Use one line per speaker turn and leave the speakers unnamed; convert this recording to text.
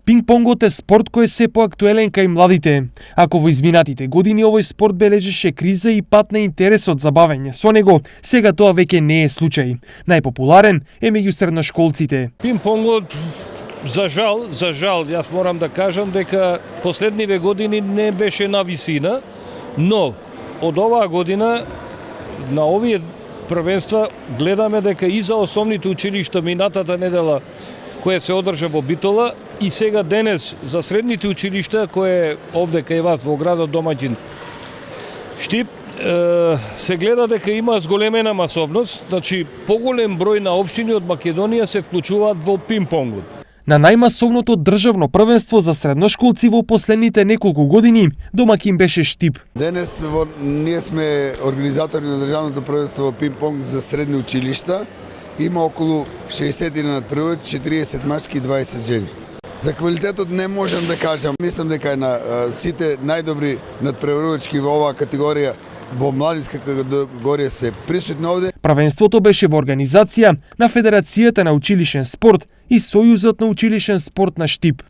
Пинг-понгот е спорт кој е се поактуелен кај младите. Ако во изминатите години овој спорт бележеше криза и пат на интересот за бавење со него, сега тоа веќе не е случај. Најпопуларен е меѓу средношколците.
Пинг-понгот за жал, јас морам да кажам дека последниве години не беше на висина, но од оваа година на овие првенства гледаме дека и за основните училишта минатата недела која се одржа во Битола и сега денес за средните училишта кој е овде кај вас во градот домаќин Штип, се гледа дека има зголемена масовност, значи поголем број на општини од Македонија се вклучуваат во пинг-понгот.
На најмасовното државно првенство за средношколци во последните неколку години домаќин беше Штип.
Денес ние сме организатори на државното првенство во пинг-понг за средни училишта. Има околу 60 надпреварувачи, 40 мажки и 20 жени. За квалитетот не можам да кажам. Мислам дека е на сите најдобри надпреварувачки во оваа категорија, во младинска категорија се присутни овде.
Првенството беше во организација на Федерацијата на училишен спорт и Сојузот на училишен спорт на Штип.